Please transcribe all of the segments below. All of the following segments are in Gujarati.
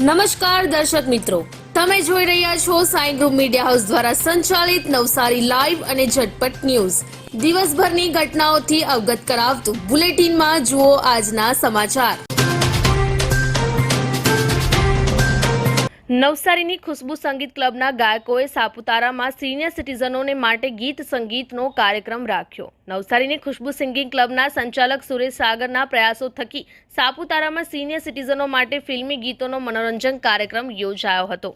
નમસ્કાર દર્શક મિત્રો, તમે જોઈ રહ્યા છો સાઈ ગ્રુપ મીડિયા હાઉસ દ્વારા સંચાલિત નવસારી લાઈવ અને ઝટપટ ન્યૂઝ. દિવસભરની ઘટનાઓથી અવગત કરાવતું બુલેટિનમાં જુઓ આજના સમાચાર. નવસારીની ખુશ્બુ સંગીત ક્લબના ગાયકોએ સાપુતારામાં સિનિયર સિટીઝનોને માટે ગીત સંગીતનો કાર્યક્રમ રાખ્યો. નવસારીની ખુશ્બુ સિંગિંગ ક્લબના સંચાલક સુરેશ સાગરના પ્રયાસો થકી સાપુતારામાં સિનિયર સિટીઝનો માટે ફિલ્મી ગીતોનો મનોરંજન કાર્યક્રમ યોજાયો હતો.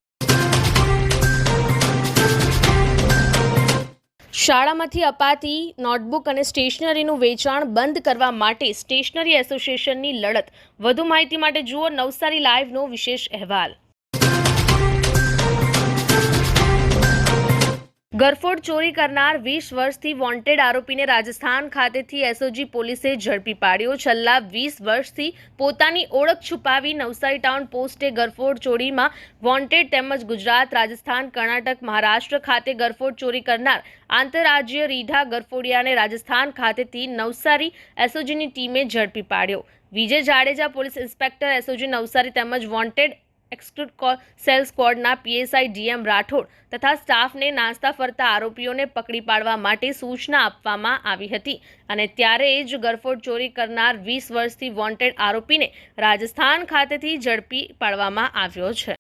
શાળામાંથી અપાતી નોટબુક અને સ્ટેશનરીનું વેચાણ બંધ કરવા માટે સ્ટેશનરી એસોસિએશનની લડત. વધુ માહિતી માટે જુઓ નવસારી લાઈવનો વિશેષ અહેવાલ. ગરફોડ ચોરી કરનાર 20 વર્ષથી વોન્ટેડ આરોપીને રાજસ્થાન ખાતેથી એસઓજી પોલીસે ઝડપી પાડ્યો. છેલ્લા 20 વર્ષથી પોતાની ઓળખ છુપાવી નવસારી ટાઉન પોસ્ટે ગરફોડ ચોરીમાં વોન્ટેડ તેમજ ગુજરાત, રાજસ્થાન, કર્ણાટક, મહારાષ્ટ્ર ખાતે ગરફોડ ચોરી કરનાર આંતરરાજ્ય રીઢા ગરફોડિયાને રાજસ્થાન ખાતેથી નવસારી એસઓજીની ટીમે ઝડપી પાડ્યો. Vijay Jadeja police inspector SOG Navsari તેમજ વોન્ટેડ એક્સક્લુડ સેલ સ્ક્વોડના પીએસઆઈ ડીએમ રાઠોડ તથા સ્ટાફને નાસ્તા ફરતા આરોપીઓને પકડી પાડવા માટે સૂચના આપવામાં આવી હતી અને ત્યારે જ ગરફોડ ચોરી કરનાર 20 વર્ષથી વોન્ટેડ આરોપીને રાજસ્થાન ખાતેથી ઝડપી પાડવામાં આવ્યો છે.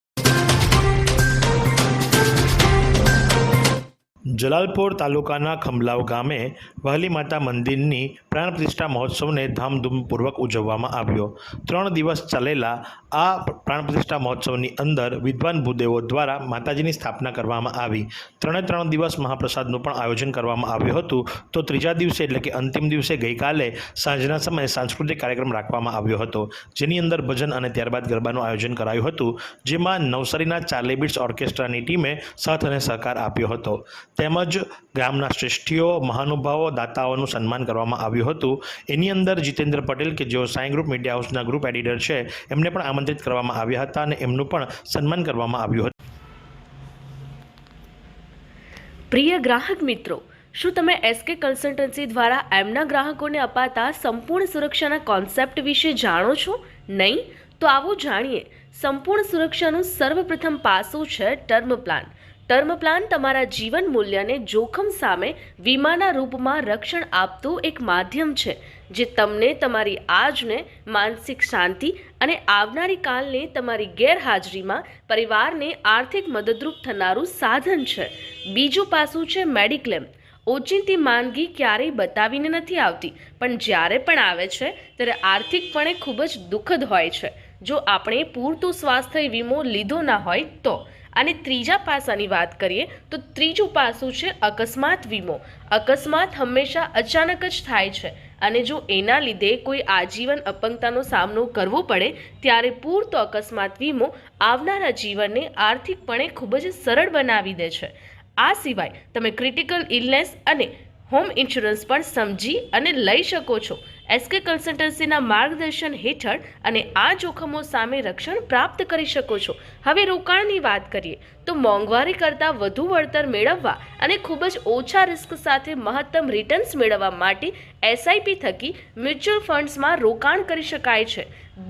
જલાલપોર તાલુકાના ખંભલાવ ગામે વહાલી માતા મંદિરની પ્રાણ પ્રતિષ્ઠા મહોત્સવને ધામધૂમપૂર્વક ઉજવવામાં આવ્યો. 3 દિવસ ચાલેલા આ પ્રાણ પ્રતિષ્ઠા મહોત્સવની અંદર વિદ્વાન ભૂદેવો દ્વારા માતાજીની સ્થાપના કરવામાં આવી. 3 દિવસ મહાપ્રસાદનું પણ આયોજન કરવામાં આવ્યું હતું. તો ત્રીજા દિવસે એટલે કે અંતિમ દિવસે ગઈકાલે સાંજના સમયે સાંસ્કૃતિક કાર્યક્રમ રાખવામાં આવ્યો હતો, જેની અંદર ભજન અને ત્યારબાદ ગરબાનું આયોજન કરાયું હતું, જેમાં નવસારીના ચાર્લી બીટ્સ ઓર્કેસ્ટ્રાની ટીમે સાથ અને સહકાર આપ્યો હતો. તેમજ ગામના શ્રેષ્ઠીઓ, મહાનુભાવો, દાતાઓનું સન્માન કરવામાં આવ્યું હતું. એની અંદર જીતેન્દ્ર પટેલ કે જેઓ સાઈ ગ્રુપ મીડિયા હાઉસના ગ્રુપ એડિટર છે, એમને પણ આમંત્રિત કરવામાં આવ્યા હતા અને એમનું પણ સન્માન કરવામાં આવ્યું હતું. પ્રિય ગ્રાહક મિત્રો, શું તમે એસકે કન્સલ્ટન્સી દ્વારા એમના ગ્રાહકોને અપાતા સંપૂર્ણ સુરક્ષાના કોન્સેપ્ટ વિશે જાણો છો? નહીં? તો આવો જાણીએ. સંપૂર્ણ સુરક્ષાનું સર્વપ્રથમ પાસું છે ટર્મ પ્લાન. ટર્મ પ્લાન તમારા જીવન મૂલ્યને જોખમ સામે વીમાના રૂપમાં રક્ષણ આપતું એક માધ્યમ છે, જે તમને તમારી આજને માનસિક શાંતિ અને આવનારી કાલને તમારી ગેરહાજરીમાં પરિવારને આર્થિક મદદરૂપ થનારું સાધન છે. બીજું પાસું છે મેડિક્લેમ. ઓચિંતી માંદગી ક્યારેય બતાવીને નથી આવતી, પણ જ્યારે પણ આવે છે ત્યારે આર્થિકપણે ખૂબ જ દુઃખદ હોય છે જો આપણે પૂરતું સ્વાસ્થ્ય વીમો લીધો ના હોય તો. અને ત્રીજા પાસાની વાત કરીએ તો ત્રીજું પાસું છે અકસ્માત વીમો. અકસ્માત હંમેશા અચાનક જ થાય છે અને જો એના લીધે કોઈ આજીવન અપંગતાનો સામનો કરવો પડે ત્યારે પૂરતો અકસ્માત વીમો આવનારા જીવનને આર્થિકપણે ખૂબ જ સરળ બનાવી દે છે. આ સિવાય તમે ક્રિટિકલ ઇલનેસ અને હોમ ઇન્સ્યોરન્સ પણ સમજી અને લઈ શકો છો. એસકે કન્સલ્ટન્સીના માર્ગદર્શન હેઠળ અને આ જોખમો સામે રક્ષણ પ્રાપ્ત કરી શકો છો. હવે રોકાણની વાત કરીએ તો મોંઘવારી કરતાં વધુ વળતર મેળવવા અને ખૂબ જ ઓછા રિસ્ક સાથે મહત્તમ રિટર્ન્સ મેળવવા માટે એસઆઈપી થકી મ્યુચ્યુઅલ ફંડ્સમાં રોકાણ કરી શકાય છે.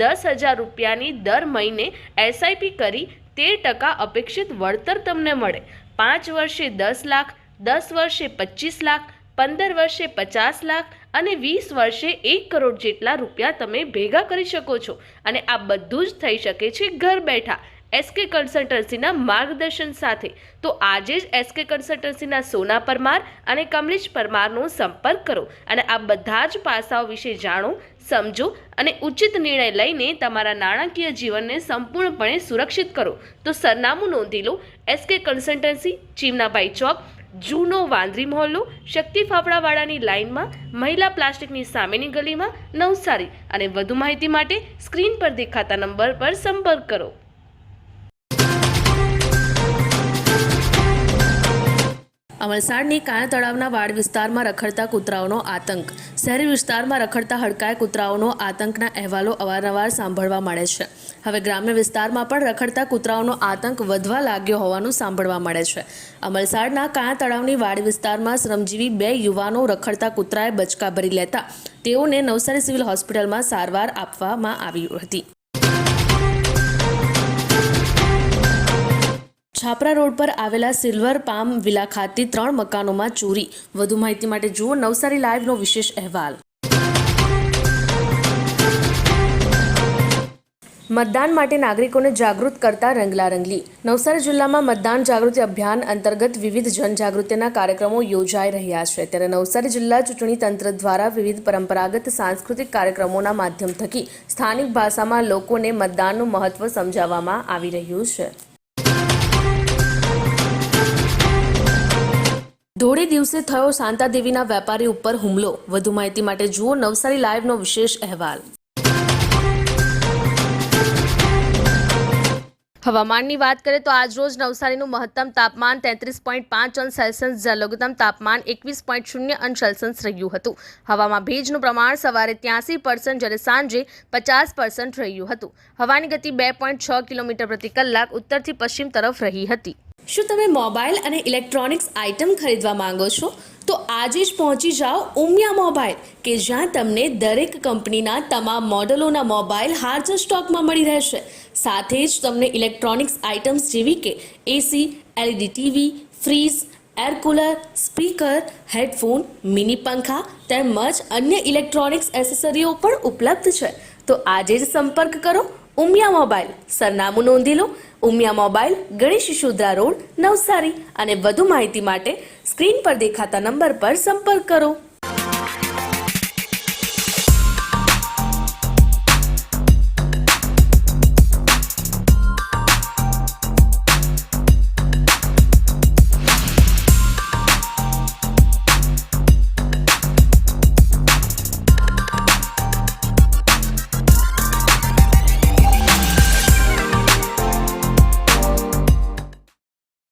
10,000 રૂપિયાની દર મહિને એસઆઈપી કરી 13% અપેક્ષિત વળતર તમને મળે. 5 વર્ષે 10 લાખ, 10 વર્ષે 25 લાખ, 15 વર્ષે 50 લાખ અને 20 વર્ષે 1 કરોડ જેટલા રૂપિયા તમે ભેગા કરી શકો છો. અને આ બધું જ થઈ શકે છે ઘર બેઠા એસકે કન્સલ્ટન્સીના માર્ગદર્શન સાથે. તો આજે જ એસકે કન્સલ્ટન્સીના સોના પરમાર અને કમલેશ પરમારનો સંપર્ક કરો અને આ બધા જ પાસાઓ વિશે જાણો, સમજો અને ઉચિત નિર્ણય લઈને તમારા નાણાકીય જીવનને સંપૂર્ણપણે સુરક્ષિત કરો. તો સરનામું નોંધી લો. એસકે કન્સલ્ટન્સી, ચીમનાભાઈ ચોક, જૂનો વાંદરી મહોલ્લો, શક્તિ ફાફડાવાળાની લાઇનમાં, મહિલા પ્લાસ્ટિકની સામેની ગલીમાં, નવસારી. અને વધુ માહિતી માટે સ્ક્રીન પર દેખાતા નંબર પર સંપર્ક કરો. અમલસાડની કાયા તળાવના વાડ વિસ્તારમાં રખડતા કૂતરાઓનો આતંક. શહેરી વિસ્તારમાં રખડતા હડકાયા કૂતરાઓનો આતંકના અહેવાલો અવારનવાર સાંભળવા મળે છે. હવે ગ્રામ્ય વિસ્તારમાં પણ રખડતા કૂતરાઓનો આતંક વધવા લાગ્યો હોવાનું સાંભળવા મળે છે. અમલસાડના કાયા તળાવની વાડ વિસ્તારમાં શ્રમજીવી 2 યુવાનો રખડતા કૂતરાએ બચકા ભરી લેતા તેઓને નવસારી સિવિલ હોસ્પિટલમાં સારવાર આપવામાં આવી હતી. છાપરા રોડ પર આવેલા સિલ્વર પામ વિલા ખાતે 3 મકાનોમાં ચોરી. વધુ માહિતી માટે જુઓ નવસારી લાઈવનો વિશેષ અહેવાલ. મતદાન માટે નાગરિકોને જાગૃત કરતા રંગલા રંગલી. નવસારી જિલ્લામાં મતદાન જાગૃતિ અભિયાન અંતર્ગત વિવિધ જનજાગૃતિના કાર્યક્રમો યોજાઈ રહ્યા છે. ત્યારે નવસારી જિલ્લા ચૂંટણી તંત્ર દ્વારા વિવિધ પરંપરાગત સાંસ્કૃતિક કાર્યક્રમોના માધ્યમ થકી સ્થાનિક ભાષામાં લોકોને મતદાનનું મહત્વ સમજાવવામાં આવી રહ્યું છે. ધોળે દિવસે થયો શાંતાદેવીના વેપારી ઉપર હુમલો. વધુ માહિતી માટે જુઓ નવસારી લાઈવનો વિશેષ અહેવાલ. હવામાનની વાત કરીએ તો આજરોજ નવસારીનું મહત્તમ તાપમાન 33.5 અંશ સેલ્સિયસ જ્યારે લઘુત્તમ તાપમાન 21.0 અંશ સેલ્સિયસ રહ્યું હતું. હવામાં ભેજનું પ્રમાણ સવારે 83% જ્યારે સાંજે 50% રહ્યું હતું. હવાની ગતિ 2.6 કિલોમીટર પ્રતિ કલાક ઉત્તરથી પશ્ચિમ તરફ રહી હતી. શું તમે મોબાઈલ અને ઇલેક્ટ્રોનિક્સ આઇટમ ખરીદવા માંગો છો? તો આજે જ પહોંચી જાઓ ઉમિયા મોબાઈલ, કે જ્યાં તમને દરેક કંપનીના તમામ મોડેલોના મોબાઈલ હાજર સ્ટોકમાં મળી રહેશે. સાથે જ તમને ઇલેક્ટ્રોનિક્સ આઇટમ્સ જેવી કે AC, LED TV, fridge, air cooler, speaker, headphone, mini પંખા તેમજ અન્ય ઇલેક્ટ્રોનિક્સ એસેસરીઓ પણ ઉપલબ્ધ છે. તો આજે જ સંપર્ક કરો ઉમિયા મોબાઈલ. સરનામું નોંધી લો. ઉમિયા મોબાઈલ, ગણેશ શિશુદ્રા રોડ, નવસારી. અને વધુ માહિતી માટે સ્ક્રીન પર દેખાતા નંબર પર સંપર્ક કરો.